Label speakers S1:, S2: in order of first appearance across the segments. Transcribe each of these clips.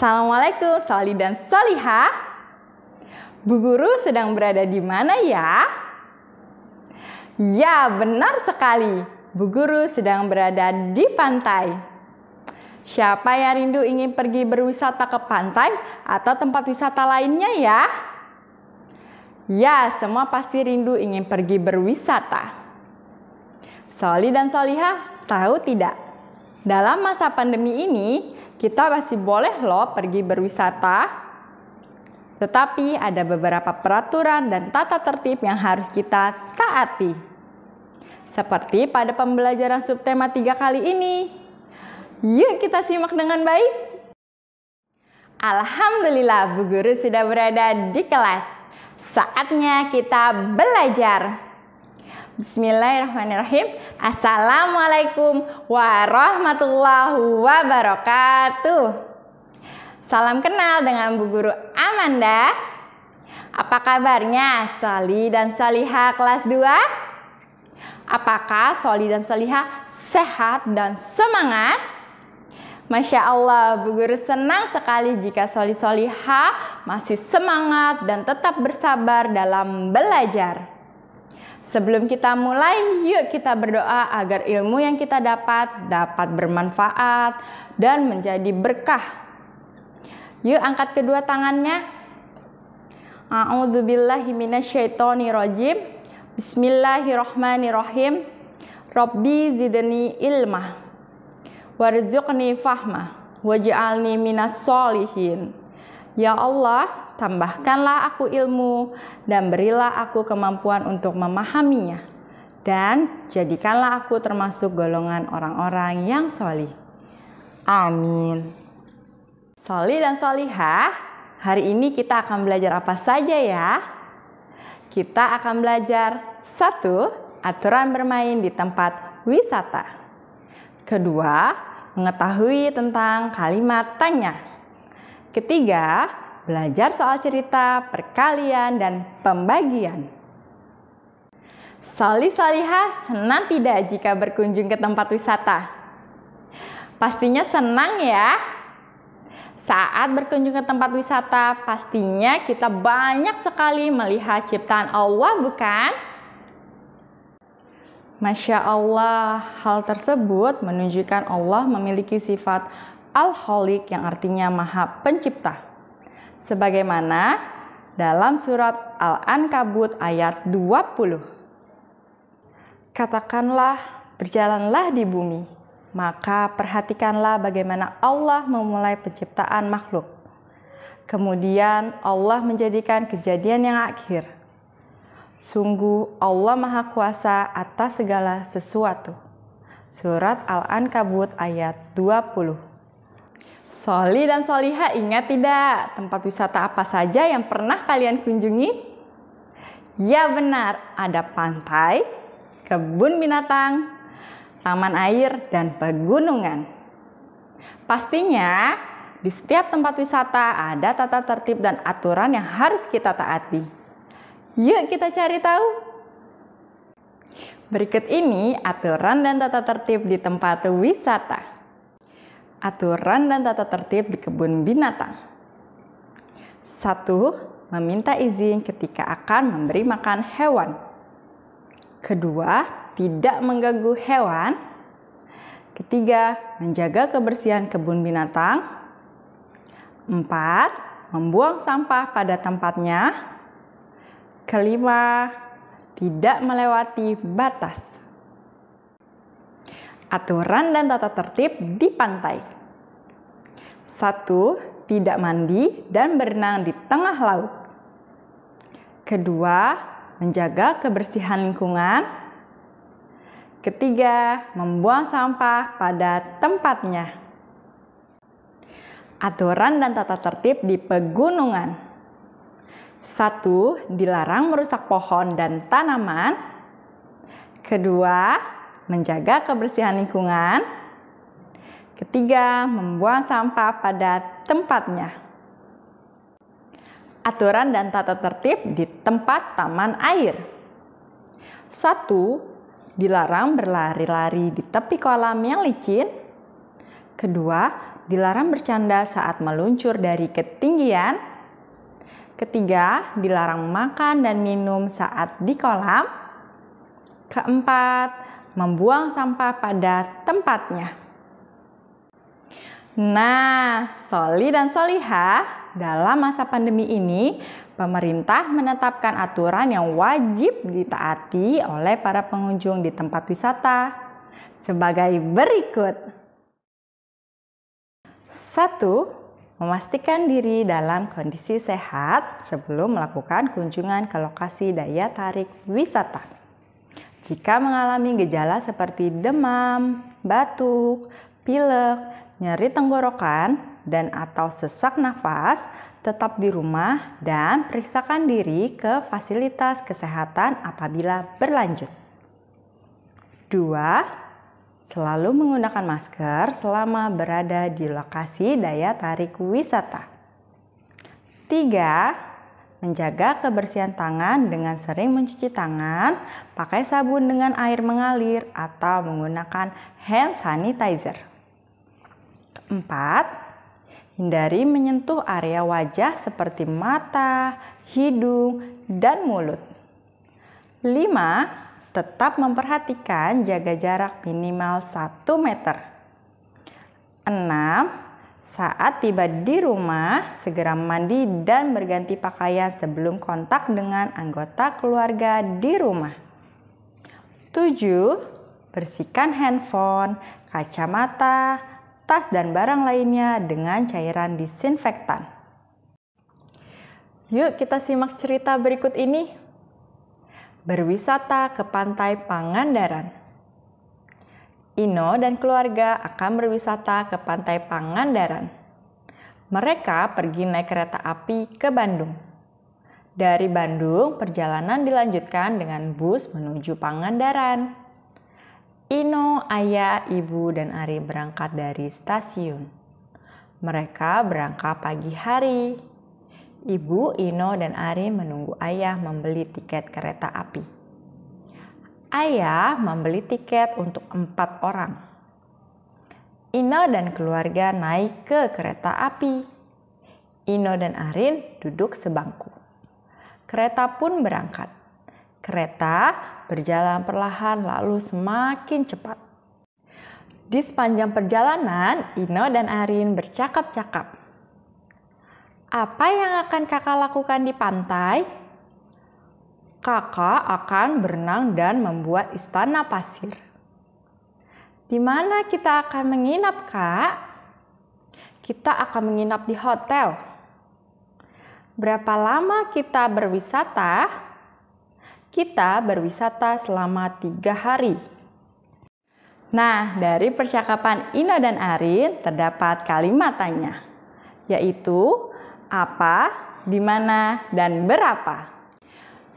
S1: Assalamualaikum Soli dan Solihah. Bu Guru sedang berada di mana ya? Ya, benar sekali. Bu Guru sedang berada di pantai. Siapa yang rindu ingin pergi berwisata ke pantai atau tempat wisata lainnya ya? Ya, semua pasti rindu ingin pergi berwisata. Soli dan Solihah, tahu tidak? Dalam masa pandemi ini, kita masih boleh loh pergi berwisata. Tetapi ada beberapa peraturan dan tata tertib yang harus kita taati. Seperti pada pembelajaran subtema 3 kali ini. Yuk kita simak dengan baik. Alhamdulillah, Bu Guru sudah berada di kelas. Saatnya kita belajar. Bismillahirrahmanirrahim. Assalamualaikum warahmatullahi wabarakatuh. Salam kenal dengan Bu Guru Amanda. Apa kabarnya Soli dan Solihah kelas 2? Apakah Soli dan Solihah sehat dan semangat? Masya Allah, Bu Guru senang sekali jika Soli Solihah masih semangat dan tetap bersabar dalam belajar. Sebelum kita mulai, yuk kita berdoa agar ilmu yang kita dapat bermanfaat dan menjadi berkah. Yuk angkat kedua tangannya. A'udzubillahi minasyaitonirrajim. Bismillahirrahmanirrahim. Rabbi zidni ilmah warzuqni fahmah waj'alni minas sholihin. Ya Allah, tambahkanlah aku ilmu dan berilah aku kemampuan untuk memahaminya. Dan jadikanlah aku termasuk golongan orang-orang yang solih. Amin. Soli dan Solihah, hari ini kita akan belajar apa saja ya? Kita akan belajar 1. Aturan bermain di tempat wisata. 2. Mengetahui tentang kalimat tanya. 3. Belajar soal cerita, perkalian, dan pembagian. Soli Solihah senang tidak jika berkunjung ke tempat wisata? Pastinya senang ya. Saat berkunjung ke tempat wisata, pastinya kita banyak sekali melihat ciptaan Allah, bukan? Masya Allah, hal tersebut menunjukkan Allah memiliki sifat Al-Khaliq yang artinya Maha Pencipta. Sebagaimana dalam surat Al-Ankabut ayat 20. Katakanlah, berjalanlah di bumi, maka perhatikanlah bagaimana Allah memulai penciptaan makhluk. Kemudian Allah menjadikan kejadian yang akhir. Sungguh Allah Maha Kuasa atas segala sesuatu. Surat Al-Ankabut ayat 20. Soli dan Solihah, ingat tidak tempat wisata apa saja yang pernah kalian kunjungi? Ya benar, ada pantai, kebun binatang, taman air, dan pegunungan. Pastinya di setiap tempat wisata ada tata tertib dan aturan yang harus kita taati. Yuk kita cari tahu. Berikut ini aturan dan tata tertib di tempat wisata. Aturan dan tata tertib di kebun binatang. 1. Meminta izin ketika akan memberi makan hewan. 2. Tidak mengganggu hewan. 3. Menjaga kebersihan kebun binatang. 4. Membuang sampah pada tempatnya. 5. Tidak melewati batas. Aturan dan tata tertib di pantai. 1. Tidak mandi dan berenang di tengah laut. 2. Menjaga kebersihan lingkungan. 3. Membuang sampah pada tempatnya. Aturan dan tata tertib di pegunungan. 1. Dilarang merusak pohon dan tanaman. 2. Menjaga kebersihan lingkungan. 3. Membuang sampah pada tempatnya. Aturan dan tata tertib di tempat taman air. 1. Dilarang berlari-lari di tepi kolam yang licin. 2. dilarang bercanda saat meluncur dari ketinggian. Ketiga, dilarang makan dan minum saat di kolam. Keempat, membuang sampah pada tempatnya. Nah, Soli dan Solihah, dalam masa pandemi ini, pemerintah menetapkan aturan yang wajib ditaati oleh para pengunjung di tempat wisata sebagai berikut. 1. Memastikan diri dalam kondisi sehat sebelum melakukan kunjungan ke lokasi daya tarik wisata. Jika mengalami gejala seperti demam, batuk, pilek, nyeri tenggorokan, dan atau sesak nafas, tetap di rumah dan periksakan diri ke fasilitas kesehatan apabila berlanjut. 2. Selalu menggunakan masker selama berada di lokasi daya tarik wisata. 3. Menjaga kebersihan tangan dengan sering mencuci tangan, pakai sabun dengan air mengalir, atau menggunakan hand sanitizer. 4. Hindari menyentuh area wajah seperti mata, hidung, dan mulut. 5. Tetap memperhatikan jaga jarak minimal 1 meter. 6. Saat tiba di rumah, segera mandi dan berganti pakaian sebelum kontak dengan anggota keluarga di rumah. 7. Bersihkan handphone, kacamata, tas dan barang lainnya dengan cairan disinfektan. Yuk kita simak cerita berikut ini. Berwisata ke Pantai Pangandaran. Ino dan keluarga akan berwisata ke Pantai Pangandaran. Mereka pergi naik kereta api ke Bandung. Dari Bandung, perjalanan dilanjutkan dengan bus menuju Pangandaran. Ino, ayah, ibu, dan Ari berangkat dari stasiun. Mereka berangkat pagi hari. Ibu, Ino, dan Ari menunggu ayah membeli tiket kereta api. Ayah membeli tiket untuk 4 orang. Ino dan keluarga naik ke kereta api. Ino dan Arin duduk sebangku. Kereta pun berangkat. Kereta berjalan perlahan lalu semakin cepat. Di sepanjang perjalanan, Ino dan Arin bercakap-cakap. Apa yang akan kakak lakukan di pantai? Kakak akan berenang dan membuat istana pasir. Di mana kita akan menginap, Kak? Kita akan menginap di hotel. Berapa lama kita berwisata? Kita berwisata selama 3 hari. Nah, dari percakapan Ino dan Arin terdapat kalimat tanya, yaitu apa, di mana, dan berapa.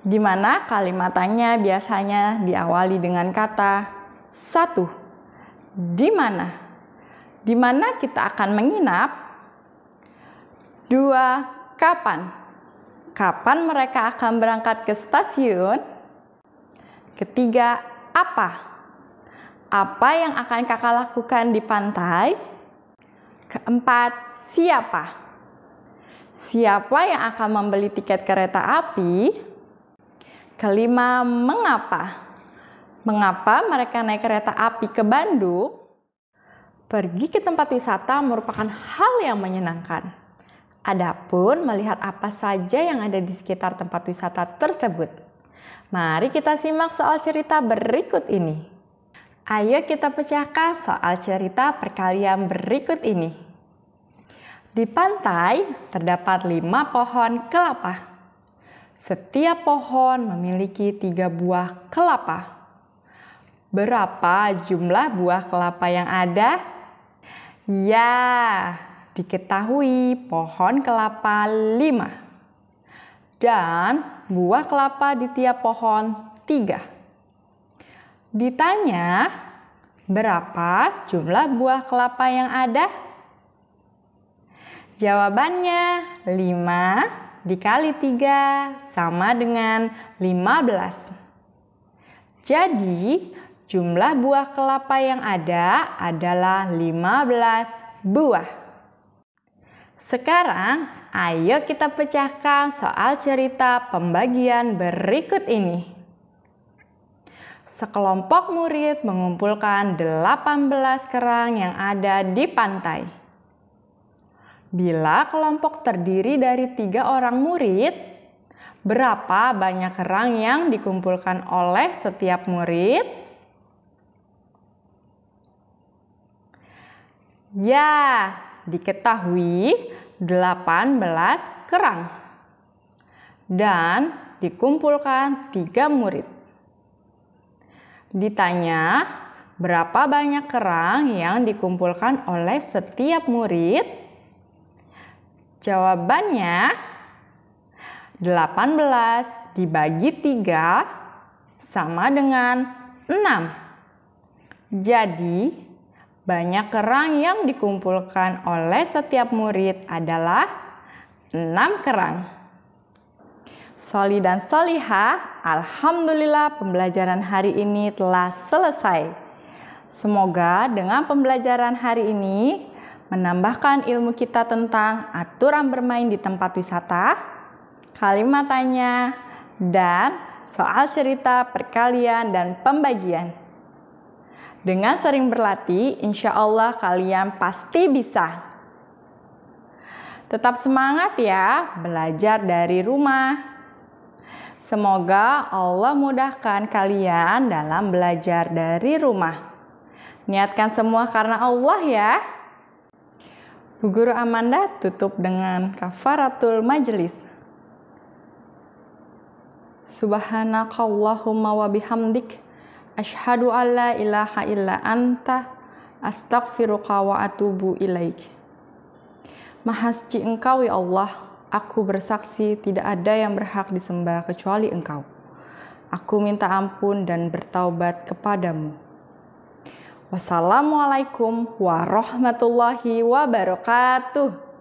S1: Di mana kalimatannya biasanya diawali dengan kata 1. Di mana? Di mana kita akan menginap? 2. Kapan? Kapan mereka akan berangkat ke stasiun? Ketiga, apa? Apa yang akan kakak lakukan di pantai? Keempat, siapa? Siapa yang akan membeli tiket kereta api? Kelima, mengapa? Mengapa mereka naik kereta api ke Bandung? Pergi ke tempat wisata merupakan hal yang menyenangkan. Adapun melihat apa saja yang ada di sekitar tempat wisata tersebut. Mari kita simak soal cerita berikut ini. Ayo kita pecahkan soal cerita perkalian berikut ini. Di pantai terdapat 5 pohon kelapa. Setiap pohon memiliki 3 buah kelapa. Berapa jumlah buah kelapa yang ada? Ya, diketahui pohon kelapa 5. Dan buah kelapa di tiap pohon 3. Ditanya, berapa jumlah buah kelapa yang ada? Jawabannya 5 dikali 3 sama dengan 15. Jadi jumlah buah kelapa yang ada adalah 15 buah. Sekarang, ayo kita pecahkan soal cerita pembagian berikut ini. Sekelompok murid mengumpulkan 18 kerang yang ada di pantai. Bila kelompok terdiri dari 3 orang murid, berapa banyak kerang yang dikumpulkan oleh setiap murid? Ya, diketahui 18 kerang. Dan dikumpulkan 3 murid. Ditanya, berapa banyak kerang yang dikumpulkan oleh setiap murid? Jawabannya, 18 dibagi 3 sama dengan 6. Jadi, banyak kerang yang dikumpulkan oleh setiap murid adalah 6 kerang. Soli dan solihah, alhamdulillah pembelajaran hari ini telah selesai. Semoga dengan pembelajaran hari ini menambahkan ilmu kita tentang aturan bermain di tempat wisata, kalimat tanya, dan soal cerita perkalian dan pembagian. Dengan sering berlatih, insya Allah kalian pasti bisa. Tetap semangat ya, belajar dari rumah. Semoga Allah mudahkan kalian dalam belajar dari rumah. Niatkan semua karena Allah ya. Bu Guru Amanda tutup dengan kafaratul majelis. Subhanakallahumma wa bihamdik, asyhadu an la ilaha illa anta, astaghfiruka wa atubu ilaik. Maha suci Engkau ya Allah. Aku bersaksi tidak ada yang berhak disembah kecuali Engkau. Aku minta ampun dan bertaubat kepadamu. Wassalamualaikum warahmatullahi wabarakatuh.